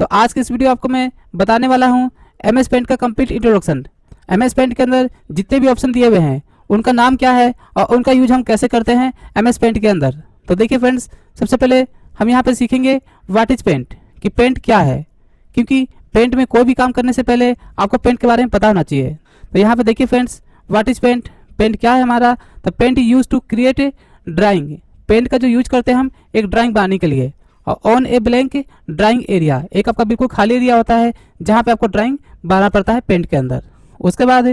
तो आज की इस वीडियो आपको मैं बताने वाला हूँ MS पेंट का कंप्लीट इंट्रोडक्शन। MS पेंट के अंदर जितने भी ऑप्शन दिए हुए हैं उनका नाम क्या है और उनका यूज हम कैसे करते हैं MS पेंट के अंदर। तो देखिए फ्रेंड्स, सबसे पहले हम यहाँ पे सीखेंगे व्हाट इज पेंट, कि पेंट क्या है, क्योंकि पेंट में कोई भी काम करने से पहले आपको पेंट के बारे में पता होना चाहिए। तो यहाँ पे देखिए friends, what is paint, paint क्या है हमारा। तो paint use to create a drawing, paint का जो यूज करते हैं हम एक ड्राइंग बनाने के लिए। और on a blank drawing area, एक आपका बिल्कुल खाली एरिया होता है जहाँ पे आपको ड्राइंग बनाना पड़ता है पेंट के अंदर। उसके बाद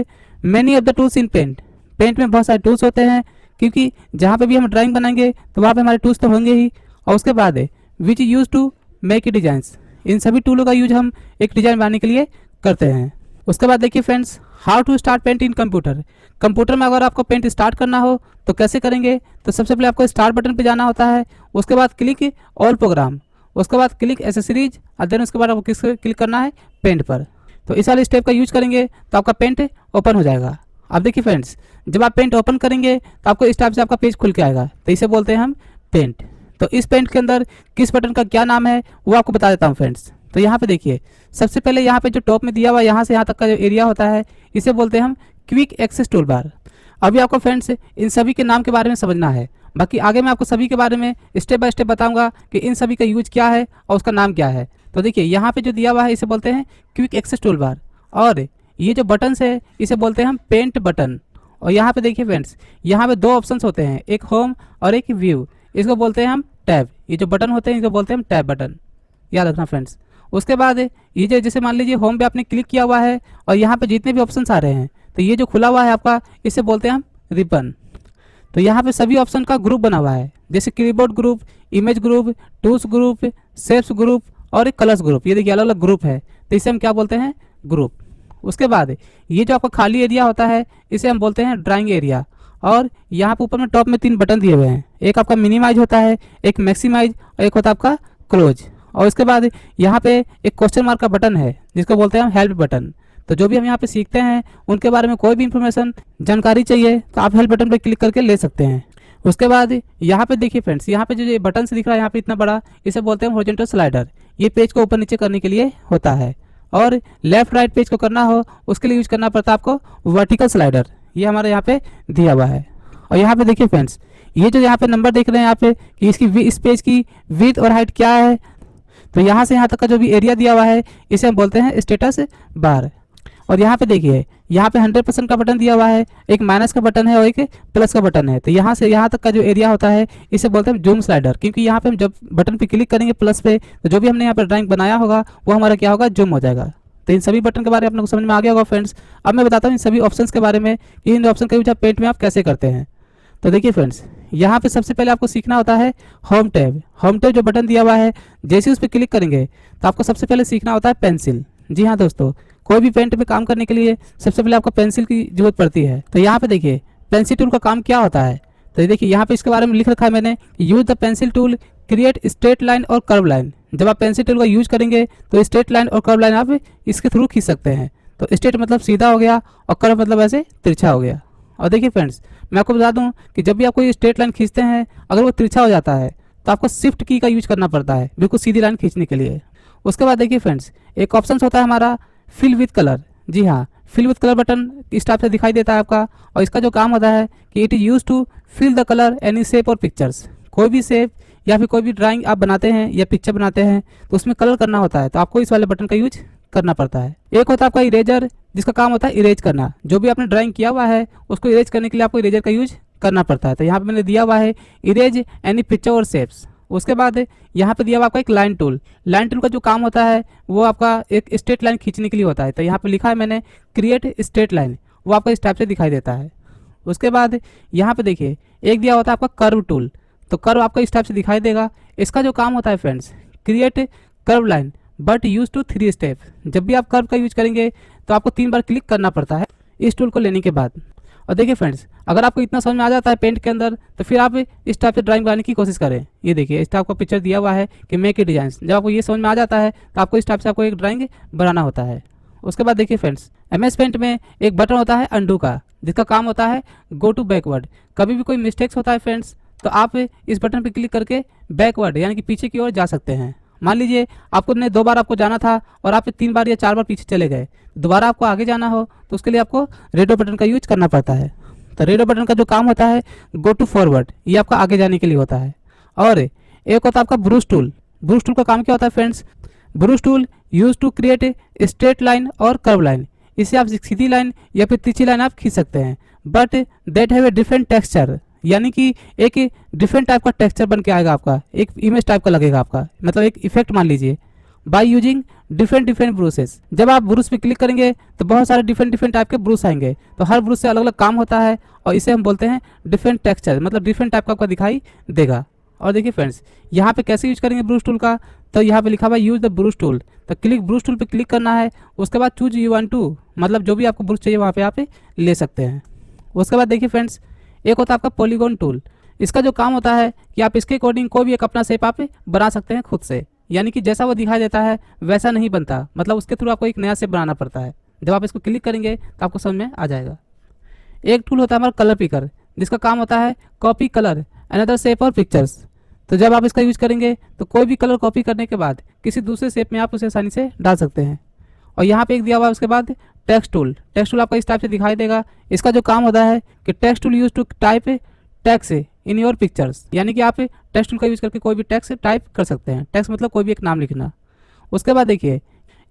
many of the tools in paint, paint में बहुत सारे टूल्स होते हैं, क्योंकि जहाँ पे भी हम ड्राइंग बनाएंगे तो वहाँ पे हमारे टूल्स तो होंगे ही। और उसके बाद which use to make a designs, इन सभी टूलों का यूज हम एक डिजाइन बनाने के लिए करते हैं। उसके बाद देखिए friends, how to start paint in computer, computer में अगर आपको पेंट स्टार्ट करना हो तो कैसे करेंगे। तो सबसे पहले आपको स्टार्ट बटन पे जाना होता है, उसके बाद क्लिक ऑल प्रोग्राम, उसके बाद क्लिक एसेसरीज और देन उसके बाद आपको किस क्लिक करना है, पेंट पर। तो इस वाले स्टेप का यूज करेंगे तो आपका पेंट ओपन हो जाएगा। अब देखिए फ्रेंड्स, जब आप पेंट ओपन करेंगे तो आपको इस टाइप से आपका पेज खुल के आएगा, तो इसे बोलते हैं हम पेंट। तो इस पेंट के अंदर किस बटन का क्या नाम है वो आपको बता देता हूँ फ्रेंड्स। तो यहाँ पे देखिए, सबसे पहले यहाँ पे जो टॉप में दिया हुआ यहाँ से यहाँ तक का जो एरिया होता है इसे बोलते हैं हम क्विक एक्सेस टूल बार। अभी आपको फ्रेंड्स इन सभी के नाम के बारे में समझना है, बाकी आगे मैं आपको सभी के बारे में स्टेप बाय स्टेप बताऊंगा कि इन सभी का यूज क्या है और उसका नाम क्या है। तो देखिए यहाँ पे जो दिया हुआ है इसे बोलते हैं क्विक एक्सेस टूल बार, और ये जो बटन है इसे बोलते हैं हम पेंट बटन। और यहाँ पे देखिए फ्रेंड्स, यहाँ पे दो ऑप्शंस होते हैं, एक होम और एक व्यू, इसको बोलते हैं हम टैब। ये जो बटन होते हैं इनको बोलते हैं हम टैब बटन, याद रखना फ्रेंड्स। उसके बाद ये जो जैसे मान लीजिए होम पे आपने क्लिक किया हुआ है और यहाँ पे जितने भी ऑप्शंस आ रहे हैं तो ये जो खुला हुआ है आपका इसे बोलते हैं हम रिबन। तो यहाँ पे सभी ऑप्शन का ग्रुप बना हुआ है, जैसे keyboard group, image group, tools group, shapes group और एक कलर्स ग्रुप। ये देखिए अलग अलग ग्रुप है, तो इसे हम क्या बोलते हैं, ग्रुप। उसके बाद ये जो आपका खाली एरिया होता है इसे हम बोलते हैं ड्राइंग एरिया। और यहाँ पे ऊपर में टॉप में 3 बटन दिए हुए हैं, एक आपका मिनिमाइज होता है, एक मैक्सिमाइज और एक होता है आपका क्लोज। और उसके बाद यहाँ पे एक क्वेश्चन मार्क का बटन है जिसको बोलते हैं हम हेल्प बटन। तो जो भी हम यहाँ पे सीखते हैं उनके बारे में कोई भी इंफॉर्मेशन जानकारी चाहिए तो आप हेल्प बटन पर क्लिक करके ले सकते हैं। उसके बाद यहाँ पे देखिए फ्रेंड्स, यहाँ पे जो ये बटन से दिख रहा है यहाँ पे इतना बड़ा, इसे बोलते हैं हॉरिजॉन्टल स्लाइडर। ये पेज को ऊपर नीचे करने के लिए होता है, और लेफ्ट राइट पेज को करना हो उसके लिए यूज करना पड़ता है आपको वर्टिकल स्लाइडर। ये हमारे यहाँ पे दिया हुआ है। और यहाँ पे देखिए फ्रेंड्स, ये जो यहाँ पे नंबर देख रहे हैं यहाँ पे कि इसकी इस पेज की विड्थ और हाइट क्या है, तो यहाँ से यहाँ तक का जो भी एरिया दिया हुआ है इसे हम बोलते हैं स्टेटस बार। और यहाँ पे देखिए, यहाँ पे 100% का बटन दिया हुआ है, एक माइनस का बटन है और एक प्लस का बटन है। तो यहाँ से यहाँ तक का जो एरिया होता है इसे बोलते हैं जूम स्लाइडर, क्योंकि यहाँ पे हम जब बटन पे क्लिक करेंगे प्लस पे तो जो भी हमने यहाँ पे ड्राइंग बनाया होगा वो हमारा क्या होगा, जूम हो जाएगा। तो इन सभी बटन के बारे में आप लोग को समझ में आ गया होगा फ्रेंड्स। अब मैं बताता हूँ इन सभी ऑप्शंस के बारे में कि इन ऑप्शन का यूज आप पेंट में आप कैसे करते हैं। तो देखिए फ्रेंड्स, यहाँ पे सबसे पहले आपको सीखना होता है होम टैब। होम टैब जो बटन दिया हुआ है जैसे उस पर क्लिक करेंगे तो आपको सबसे पहले सीखना होता है पेंसिल। जी हाँ दोस्तों, कोई भी पेंट पे काम करने के लिए सबसे पहले आपको पेंसिल की जरूरत पड़ती है। तो यहाँ पे देखिए पेंसिल टूल का काम क्या होता है। तो देखिए यहाँ पे इसके बारे में लिख रखा है मैंने, use the pencil tool create straight line और कर्व लाइन। जब आप पेंसिल टूल का यूज करेंगे तो स्ट्रेट लाइन और कर्व लाइन आप इसके थ्रू खींच सकते हैं। तो स्ट्रेट मतलब सीधा हो गया और कर्व मतलब ऐसे तिरछा हो गया। और देखिए फ्रेंड्स, मैं आपको बता दूं कि जब भी आप कोई स्ट्रेट लाइन खींचते हैं अगर वो तिरछा हो जाता है तो आपको शिफ्ट की का यूज करना पड़ता है बिल्कुल सीधी लाइन खींचने के लिए। उसके बाद देखिए फ्रेंड्स, एक ऑप्शन होता है हमारा फिल विथ कलर। जी हाँ, फिल विथ कलर बटन इस टाइप से दिखाई देता है आपका, और इसका जो काम होता है कि it is use to fill the colour any shape और पिक्चर्स। कोई भी शेप या फिर कोई भी ड्राइंग आप बनाते हैं या पिक्चर बनाते हैं तो उसमें कलर करना होता है, तो आपको इस वाले बटन का यूज करना पड़ता है। एक होता है आपका इरेजर, जिसका काम होता है इरेज करना। जो भी आपने ड्राइंग किया हुआ है उसको इरेज करने के लिए आपको इरेजर का यूज करना पड़ता है। तो यहाँ पे मैंने दिया हुआ है इरेज एनी पिक्चर और शेप्स। उसके बाद यहाँ पे दिया हुआ आपका एक लाइन टूल। लाइन टूल का जो काम होता है वो आपका एक स्ट्रेट लाइन खींचने के लिए होता है। तो यहाँ पे लिखा है मैंने क्रिएट स्ट्रेट लाइन, वो आपको इस टाइप से दिखाई देता है। उसके बाद यहाँ पे देखिए एक दिया होता है आपका कर्व टूल। तो कर्व आपको इस टाइप से दिखाई देगा। इसका जो काम होता है friends, create curve line but use to 3 step. जब भी आप कर्व का यूज करेंगे तो आपको 3 बार क्लिक करना पड़ता है इस टूल को लेने के बाद। और देखिए फ्रेंड्स, अगर आपको इतना समझ में आ जाता है पेंट के अंदर तो फिर आप इस टाइप से ड्राइंग बनाने की कोशिश करें। ये देखिए इस टाइप का पिक्चर दिया हुआ है कि मेक ए डिजाइन। जब आपको ये समझ में आ जाता है तो आपको इस टाइप से आपको एक ड्राइंग बनाना होता है। उसके बाद देखिए फ्रेंड्स, MS पेंट में एक बटन होता है अंडू का, जिसका काम होता है गो टू बैकवर्ड। कभी भी कोई मिस्टेक्स होता है फ्रेंड्स तो आप इस बटन पर क्लिक करके बैकवर्ड यानी कि पीछे की ओर जा सकते हैं। मान लीजिए आपको ने 2 बार आपको जाना था और आप 3 बार या 4 बार पीछे चले गए, दोबारा आपको आगे जाना हो तो उसके लिए आपको रेडियो बटन का यूज करना पड़ता है। तो रेडियो बटन का जो काम होता है गो टू फॉरवर्ड, ये आपका आगे जाने के लिए होता है। और एक होता है आपका ब्रूस टूल। ब्रूस टूल का काम क्या होता है friends? Brush tool use to create a straight line और कर्व लाइन। इससे आप सीधी लाइन या फिर तिरछी लाइन आप खींच सकते हैं, but that have a different texture, यानी कि एक डिफरेंट टाइप का टेक्सचर बन के आएगा आपका, एक इमेज टाइप का लगेगा आपका, मतलब एक इफेक्ट मान लीजिए। बाय यूजिंग डिफरेंट ब्रूसेस, जब आप ब्रूस पे क्लिक करेंगे तो बहुत सारे डिफरेंट टाइप के ब्रूस आएंगे, तो हर ब्रूस से अलग अलग काम होता है और इसे हम बोलते हैं डिफरेंट टेक्सचर, मतलब डिफरेंट टाइप का आपका दिखाई देगा। और देखिए फ्रेंड्स, यहाँ पे कैसे यूज करेंगे ब्रूस टूल का, तो यहाँ पे लिखा हुआ है यूज द ब्रूस टूल, तो क्लिक ब्रूस टूल पे क्लिक करना है। उसके बाद चूज यू वांट टू, मतलब जो भी आपको ब्रूस चाहिए वहाँ पे आप ले सकते हैं। उसके बाद देखिए फ्रेंड्स, एक होता है आपका पॉलीगॉन टूल। इसका जो काम होता है कि आप इसके अकॉर्डिंग कोई भी एक अपना शेप आप बना सकते हैं खुद से, यानी कि जैसा वो दिखाई देता है वैसा नहीं बनता, मतलब उसके थ्रू आपको एक नया शेप बनाना पड़ता है। जब आप इसको क्लिक करेंगे तो आपको समझ में आ जाएगा। एक टूल होता है हमारा कलर पिकर, जिसका काम होता है कॉपी कलर अनदर शेप और पिक्चर्स। तो जब आप इसका यूज करेंगे तो कोई भी कलर कॉपी करने के बाद किसी दूसरे शेप में आप उसे आसानी से डाल सकते हैं। और यहाँ पे एक दिया हुआ है उसके बाद टेक्स्ट टूल। टेक्स्ट टूल आपका इस टाइप से दिखाई देगा। इसका जो काम होता है कि text tool use to type text in your pictures, यानी कि आप टेक्स्ट टूल का यूज करके कोई भी टेक्स्ट टाइप कर सकते हैं। टेक्स्ट मतलब कोई भी एक नाम लिखना। उसके बाद देखिए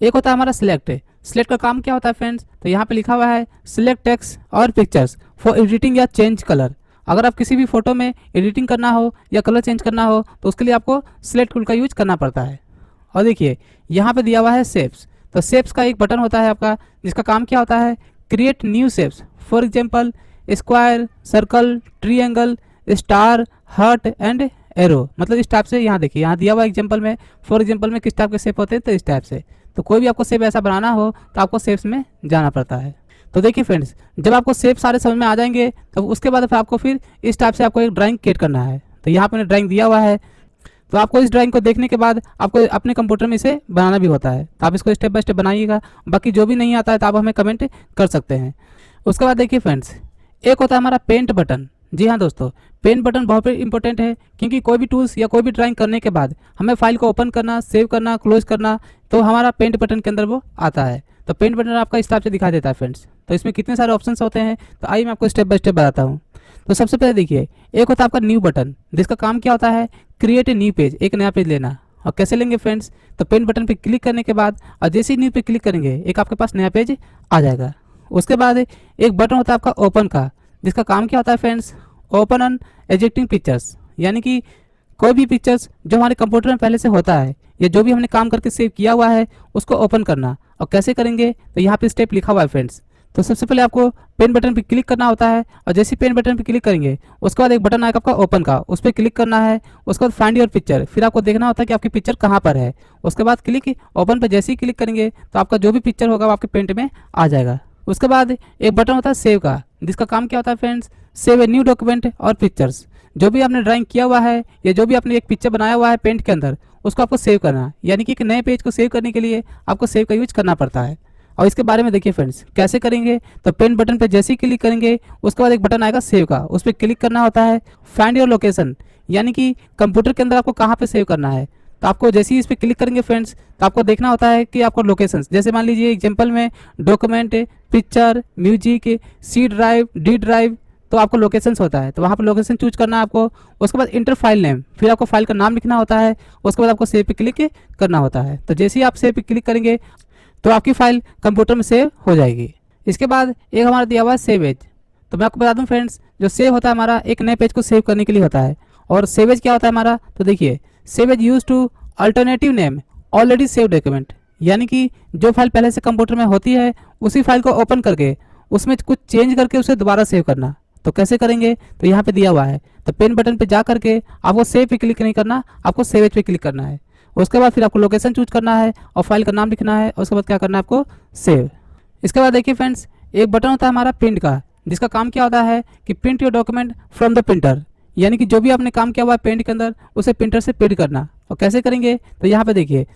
एक होता है हमारा सिलेक्ट। सिलेक्ट का काम क्या होता है फ्रेंड्स, तो यहाँ पे लिखा हुआ है सिलेक्ट टेक्स्ट और पिक्चर्स फॉर एडिटिंग या चेंज कलर। अगर आप किसी भी फोटो में एडिटिंग करना हो या कलर चेंज करना हो तो उसके लिए आपको सिलेक्ट टूल का यूज करना पड़ता है। और देखिए यहाँ पे दिया हुआ है शेप्स। तो शेप्स का एक बटन होता है आपका, जिसका काम क्या होता है create new shapes, for example square, circle, triangle, star, heart and arrow. मतलब इस टाइप से यहाँ देखिए, यहाँ दिया हुआ एग्जांपल में, फॉर एग्जांपल में किस टाइप के शेप होते हैं, तो इस टाइप से। तो कोई भी आपको शेप ऐसा बनाना हो तो आपको शेप्स में जाना पड़ता है। तो देखिए फ्रेंड्स, जब आपको शेप सारे समझ में आ जाएंगे तो उसके बाद फिर आपको फिर इस टाइप से आपको एक ड्राइंग क्रिएट करना है। तो यहाँ पर ड्राइंग दिया हुआ है, तो आपको इस ड्राइंग को देखने के बाद आपको अपने कंप्यूटर में इसे बनाना भी होता है। तो आप इसको स्टेप बाय स्टेप बनाइएगा। बाकी जो भी नहीं आता है तो आप हमें कमेंट कर सकते हैं। उसके बाद देखिए फ्रेंड्स, एक होता है हमारा पेंट बटन। जी हाँ दोस्तों, पेंट बटन बहुत इंपॉर्टेंट है, क्योंकि कोई भी टूल्स या कोई भी ड्राइंग करने के बाद हमें फाइल को ओपन करना, सेव करना, क्लोज करना, तो हमारा पेंट बटन के अंदर वो आता है। तो पेंट बटन आपका इस टाइप से दिखा देता है फ्रेंड्स। तो इसमें कितने सारे ऑप्शंस होते हैं, तो आइए मैं आपको स्टेप बाय स्टेप बताता हूँ। तो सबसे पहले देखिए, एक होता है आपका न्यू बटन, जिसका काम क्या होता है क्रिएट ए न्यू पेज, एक नया पेज लेना। और कैसे लेंगे फ्रेंड्स, तो पेन बटन पे क्लिक करने के बाद और जैसे ही न्यू पे क्लिक करेंगे एक आपके पास नया पेज आ जाएगा। उसके बाद एक बटन होता है आपका ओपन का, जिसका काम क्या होता है friends open on existing pictures, यानी कि कोई भी पिक्चर्स जो हमारे कंप्यूटर में पहले से होता है या जो भी हमने काम करके सेव किया हुआ है उसको ओपन करना। और कैसे करेंगे, तो यहाँ पे स्टेप लिखा हुआ है फ्रेंड्स। तो सबसे पहले आपको पेन बटन पे क्लिक करना होता है और जैसे ही पेन बटन पे क्लिक करेंगे उसके बाद एक बटन आएगा आपका ओपन का, उस पर क्लिक करना है। उसके बाद फाइंड योर पिक्चर, फिर आपको देखना होता है कि आपकी पिक्चर कहाँ पर है। उसके बाद क्लिक ओपन पे जैसे ही क्लिक करेंगे तो आपका जो भी पिक्चर होगा वो आपके पेंट में आ जाएगा। उसके बाद एक बटन होता है सेव का, जिसका काम क्या होता है friends save a new document और पिक्चर्स। जो भी आपने ड्राइंग किया हुआ है या जो भी आपने एक पिक्चर बनाया हुआ है पेंट के अंदर, उसको आपको सेव करना, यानी कि एक नए पेज को सेव करने के लिए आपको सेव का यूज करना पड़ता है। और इसके बारे में देखिए फ्रेंड्स कैसे करेंगे, तो पेन बटन पे जैसे ही क्लिक करेंगे उसके बाद एक बटन आएगा सेव का, उस पर क्लिक करना होता है। फाइंड योर लोकेशन, यानी कि कंप्यूटर के अंदर आपको कहाँ पे सेव करना है। तो आपको जैसे ही इस पर क्लिक करेंगे फ्रेंड्स तो आपको देखना होता है कि आपको लोकेशन, जैसे मान लीजिए एग्जाम्पल में document, picture, music, C drive, D drive, तो आपको लोकेशंस होता है, तो वहाँ पर लोकेशन चूज करना है आपको। उसके बाद इंटर फाइल नेम, फिर आपको फाइल का नाम लिखना होता है। उसके बाद आपको सेव पे क्लिक करना होता है। तो जैसे ही आप सेव पे क्लिक करेंगे तो आपकी फाइल कंप्यूटर में सेव हो जाएगी। इसके बाद एक हमारा दिया हुआ है सेव एज। तो मैं आपको बता दूं फ्रेंड्स, जो सेव होता है हमारा एक नए पेज को सेव करने के लिए होता है। और सेव एज क्या होता है हमारा, तो देखिए save as use to alternative name already save document, यानी कि जो फाइल पहले से कंप्यूटर में होती है उसी फाइल को ओपन करके उसमें कुछ चेंज करके उसे दोबारा सेव करना। तो कैसे करेंगे, तो यहाँ पे दिया हुआ है। तो पेन बटन पे जा करके आपको सेव पे क्लिक नहीं करना, आपको सेव एज पे क्लिक करना है। उसके बाद फिर आपको लोकेशन चूज करना है और फाइल का नाम लिखना है। और उसके बाद क्या करना है आपको सेव। इसके बाद देखिए फ्रेंड्स, एक बटन होता है हमारा प्रिंट का, जिसका काम क्या होता है कि print your document from the printer, यानी कि जो भी आपने काम किया हुआ है पेंट के अंदर उसे प्रिंटर से प्रिंट करना। और कैसे करेंगे, तो यहाँ पे देखिए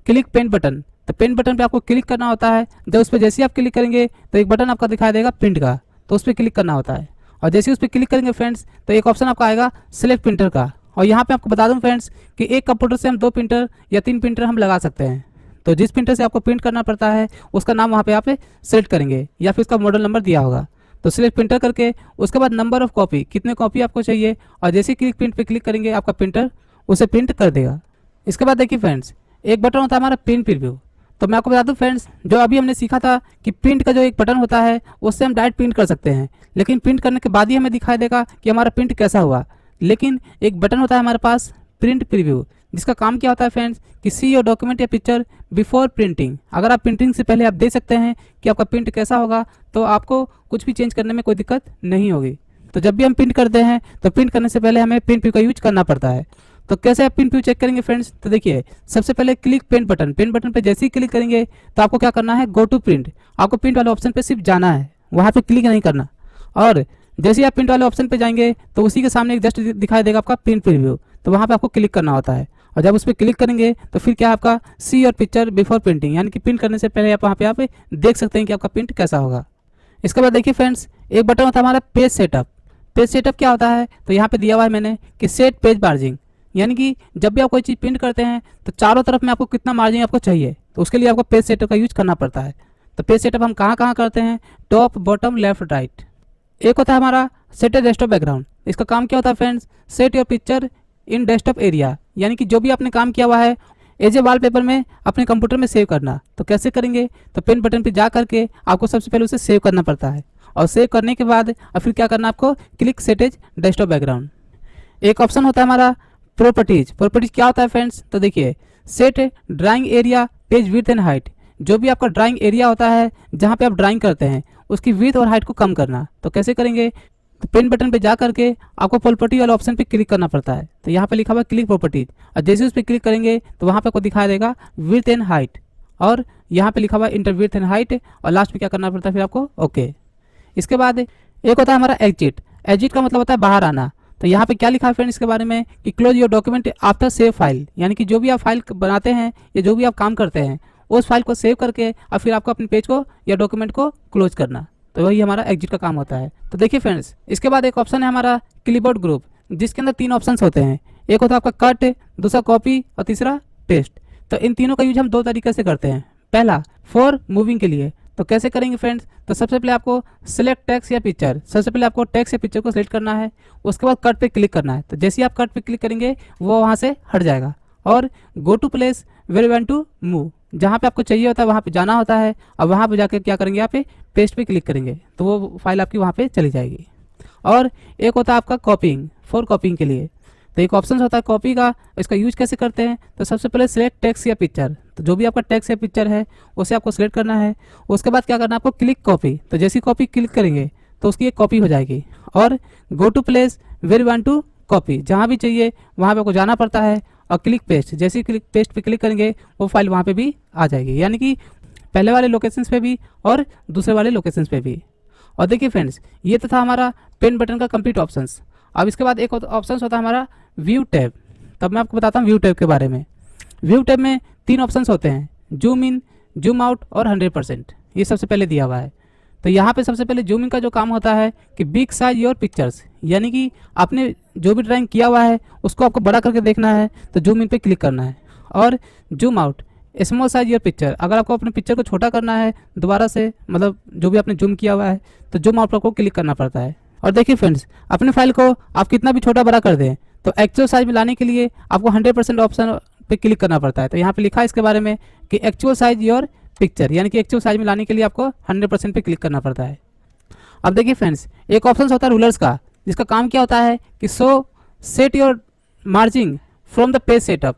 क्लिक पेन बटन, तो पेन बटन पे आपको क्लिक करना होता है। जब उस पर जैसे ही आप क्लिक करेंगे तो एक बटन आपका दिखाई देगा प्रिंट का, तो उस पर क्लिक करना होता है। और जैसे ही उस पर क्लिक करेंगे फ्रेंड्स तो एक ऑप्शन आपका आएगा सेलेक्ट प्रिंटर का, और यहाँ पे आपको बता दूं फ्रेंड्स कि एक कंप्यूटर से हम 2 प्रिंटर या 3 प्रिंटर हम लगा सकते हैं। तो जिस प्रिंटर से आपको प्रिंट करना पड़ता है उसका नाम वहाँ पे आप सेलेक्ट करेंगे या फिर उसका मॉडल नंबर दिया होगा। तो सिलेक्ट प्रिंटर करके उसके बाद नंबर ऑफ कॉपी, कितने कॉपी आपको चाहिए, और जैसे क्लिक प्रिंट पे क्लिक करेंगे आपका प्रिंटर उसे प्रिंट कर देगा। इसके बाद देखिए फ्रेंड्स, एक बटन होता है हमारा प्रिंट प्रीव्यू। तो मैं आपको बता दूं फ्रेंड्स, जो अभी हमने सीखा था कि प्रिंट का जो एक बटन होता है उससे हम डायरेक्ट प्रिंट कर सकते हैं, लेकिन प्रिंट करने के बाद ही हमें दिखाई देगा कि हमारा प्रिंट कैसा हुआ। लेकिन एक बटन होता है हमारे पास प्रिंट प्रीव्यू, जिसका काम क्या होता है फ्रेंड्स कि सी योर डॉक्यूमेंट या पिक्चर बिफोर प्रिंटिंग। अगर आप प्रिंटिंग से पहले आप देख सकते हैं कि आपका प्रिंट कैसा होगा, तो आपको कुछ भी चेंज करने में कोई दिक्कत नहीं होगी। तो जब भी हम प्रिंट करते हैं तो प्रिंट करने से पहले हमें प्रिंट प्रीव्यू का यूज करना पड़ता है। तो कैसे आप प्रिंट प्रीव्यू चेक करेंगे फ्रेंड्स, तो देखिए सबसे पहले click paint button, paint button पे जैसे ही क्लिक करेंगे तो आपको क्या करना है, गो टू प्रिंट। आपको प्रिंट वाले ऑप्शन पे सिर्फ जाना है, वहाँ पे क्लिक नहीं करना। और जैसे ही आप प्रिंट वाले ऑप्शन पे जाएंगे तो उसी के सामने एक जस्ट दिखाई देगा आपका प्रिंट प्रीव्यू, तो वहाँ पे आपको क्लिक करना होता है। और जब उस पर क्लिक करेंगे तो फिर क्या आपका सी और पिक्चर बिफोर प्रिंटिंग, यानी कि प्रिंट करने से पहले आप वहाँ पे आप देख सकते हैं कि आपका प्रिंट कैसा होगा। इसके बाद देखिए फ्रेंड्स, एक बटन होता है हमारा पेज सेटअप। पेज सेटअप क्या होता है, तो यहाँ पे दिया हुआ है मैंने कि सेट पेज मार्जिन, यानी कि जब भी आप कोई चीज़ प्रिंट करते हैं तो चारों तरफ में आपको कितना मार्जिन आपको चाहिए, तो उसके लिए आपको पेज सेटअप का यूज करना पड़ता है। तो पेज सेटअप हम कहाँ कहाँ करते हैं, टॉप बॉटम लेफ्ट राइट। एक होता है हमारा सेट ए डेस्कटॉप बैकग्राउंड। इसका काम क्या होता है friends, set your picture in desktop area, यानी कि जो भी आपने काम किया हुआ है एज ए वॉलपेपर में अपने कंप्यूटर में सेव करना। तो कैसे करेंगे, तो पेन बटन पे जा करके आपको सबसे पहले उसे सेव करना पड़ता है, और सेव करने के बाद और फिर क्या करना आपको, click set as desktop background. एक ऑप्शन होता है हमारा प्रॉपर्टीज। प्रॉपर्टीज क्या होता है फ्रेंड्स, तो देखिए set drawing area page width and height. जो भी आपका ड्राइंग एरिया होता है जहाँ पे आप ड्राइंग करते हैं उसकी विड्थ और हाइट को कम करना। तो कैसे करेंगे, तो पेन बटन पे जा करके आपको प्रॉपर्टी वाले ऑप्शन पे क्लिक करना पड़ता है। तो यहाँ पे लिखा हुआ है क्लिक प्रॉपर्टीज, और जैसे उस पर क्लिक करेंगे तो वहाँ पे आपको दिखाई देगा विड्थ एंड हाइट, और यहाँ पे लिखा हुआ है इंटर विड्थ एंड हाइट, और लास्ट में क्या करना पड़ता है फिर आपको ओके। इसके बाद एक होता है हमारा एग्जिट। एग्जिट का मतलब होता है बाहर आना। तो यहाँ पे क्या लिखा है फ्रेंड इसके बारे में कि close your document after save file, यानी कि जो भी आप फाइल बनाते हैं या जो भी आप काम करते हैं उस फाइल को सेव करके और फिर आपको अपने पेज को या डॉक्यूमेंट को क्लोज करना। तो वही हमारा एग्जिट का काम होता है। तो देखिए फ्रेंड्स, इसके बाद एक ऑप्शन है हमारा क्लिपबोर्ड ग्रुप, जिसके अंदर 3 ऑप्शंस होते हैं। एक होता है आपका कट, दूसरा कॉपी और तीसरा पेस्ट। तो इन तीनों का यूज हम 2 तरीके से करते हैं। पहला फॉर मूविंग के लिए, तो कैसे करेंगे फ्रेंड्स, तो सबसे पहले आपको सिलेक्ट टेक्स्ट या पिक्चर, सबसे पहले आपको टेक्स्ट या पिक्चर को सिलेक्ट करना है, उसके बाद कट पे क्लिक करना है। तो जैसे ही आप कट पे क्लिक करेंगे वो वहाँ से हट जाएगा। और go to place where you want to move, जहाँ पे आपको चाहिए होता है वहाँ पे जाना होता है, और वहाँ पे जाकर क्या करेंगे, यहाँ पे पेस्ट पे क्लिक करेंगे तो वो फाइल आपकी वहाँ पे चली जाएगी। और एक होता है आपका कॉपिंग, फॉर कॉपिंग के लिए। तो एक ऑप्शन होता है कॉपी का, इसका यूज कैसे करते हैं, तो सबसे पहले सिलेक्ट टेक्स्ट या पिक्चर। तो जो भी आपका टेक्स्ट या पिक्चर है उसे आपको सिलेक्ट करना है, उसके बाद क्या करना है आपको क्लिक कॉपी। तो जैसी कॉपी क्लिक करेंगे तो उसकी एक कॉपी हो जाएगी। और go to place where you want to copy, जहाँ भी चाहिए वहाँ पे आपको जाना पड़ता है, और क्लिक पेस्ट, जैसे ही क्लिक पेस्ट पे क्लिक करेंगे वो फाइल वहाँ पे भी आ जाएगी, यानी कि पहले वाले लोकेशंस पे भी और दूसरे वाले लोकेशंस पे भी। और देखिए फ्रेंड्स, ये तो था हमारा पेन बटन का कंप्लीट ऑप्शंस। अब इसके बाद एक ऑप्शन होता है हमारा व्यू टैब। तब मैं आपको बताता हूँ व्यू टैब के बारे में। व्यू टैब में 3 ऑप्शंस होते हैं, जूम इन, जूम आउट और 100%। ये सबसे पहले दिया हुआ है। तो यहाँ पे सबसे पहले जूम इन का जो काम होता है कि बिग साइज योर पिक्चर्स, यानी कि आपने जो भी ड्राइंग किया हुआ है उसको आपको बड़ा करके देखना है तो जूम इन पे क्लिक करना है। और zoom out small size your picture, अगर आपको अपने पिक्चर को छोटा करना है दोबारा से, मतलब जो भी आपने जूम किया हुआ है तो जूम आउट पर आपको क्लिक करना पड़ता है। और देखिए फ्रेंड्स, अपने फाइल को आप कितना भी छोटा बड़ा कर दें तो एक्चुअल साइज में लाने के लिए आपको 100% ऑप्शन पे क्लिक करना पड़ता है। तो यहाँ पे लिखा है इसके बारे में कि एक्चुअल साइज योर पिक्चर, यानी कि एक्चुअल साइज में लाने के लिए आपको 100% पे क्लिक करना पड़ता है। अब देखिए फ्रेंड्स, एक ऑप्शन होता है रूलर्स का, जिसका काम क्या होता है कि set your margin from the page setup,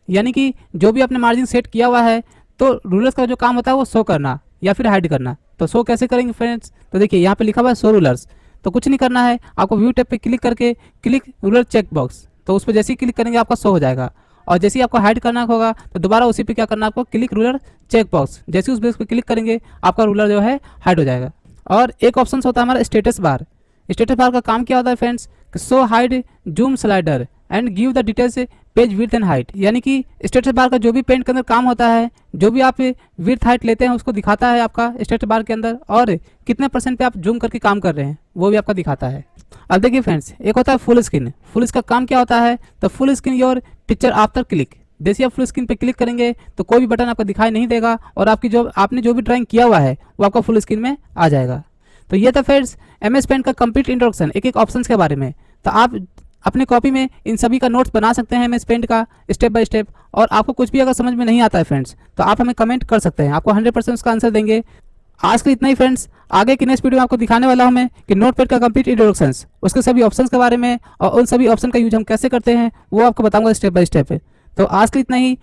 यानी कि जो भी आपने मार्जिन सेट किया हुआ है तो रूलर्स का जो काम होता है वो शो करना या फिर हाइड करना। तो शो कैसे करेंगे फ्रेंड्स, तो देखिए यहाँ पे लिखा हुआ है शो रूलर्स। तो कुछ नहीं करना है, आपको व्यू टैब पे क्लिक करके क्लिक रूलर चेक बॉक्स, तो उस पर जैसे ही क्लिक करेंगे आपका शो हो जाएगा। और जैसे ही आपको हाइड करना होगा तो दोबारा उसी पे क्या करना है आपको, क्लिक रूलर चेक बॉक्स, जैसे उस बेस पे क्लिक करेंगे आपका रूलर जो है हाइड हो जाएगा। और एक ऑप्शन होता है हमारा स्टेटस बार। स्टेटस बार का काम क्या होता है friends, show hide zoom slider and give the details page width and height, यानी कि स्टेटस बार का जो भी पेंट के अंदर काम होता है, जो भी आप विड्थ हाइट लेते हैं उसको दिखाता है आपका स्टेटस बार के अंदर, और कितने % पे आप जूम करके काम कर रहे हैं वो भी आपका दिखाता है। अब देखिए फ्रेंड्स, एक होता है फुल स्क्रीन। फुल इसका काम क्या होता है, तो full screen your picture after click. जैसे आप फुल स्क्रीन पे क्लिक करेंगे तो कोई भी बटन आपको दिखाई नहीं देगा और आपने जो भी ड्राइंग किया हुआ है वो आपका फुल स्क्रीन में आ जाएगा। तो ये था फ्रेंड्स MS पेंट का कंप्लीट इंट्रोडक्शन एक ऑप्शंस के बारे में। तो आप अपने कॉपी में इन सभी का नोट्स बना सकते हैं MS पेंट का स्टेप बाय स्टेप। और आपको कुछ भी अगर समझ में नहीं आता है फ्रेंड्स तो आप हमें कमेंट कर सकते हैं, आपको 100% उसका आंसर देंगे। आज के लिए इतना ही फ्रेंड्स। आगे की नेक्स्ट वीडियो में आपको दिखाने वाला हूं मैं कि नोटपैड का कंप्लीट इंट्रोडक्शंस, उसके सभी ऑप्शंस के बारे में और उन सभी ऑप्शन का यूज हम कैसे करते हैं वो आपको बताऊंगा स्टेप बाय स्टेप। तो आज के लिए इतना ही।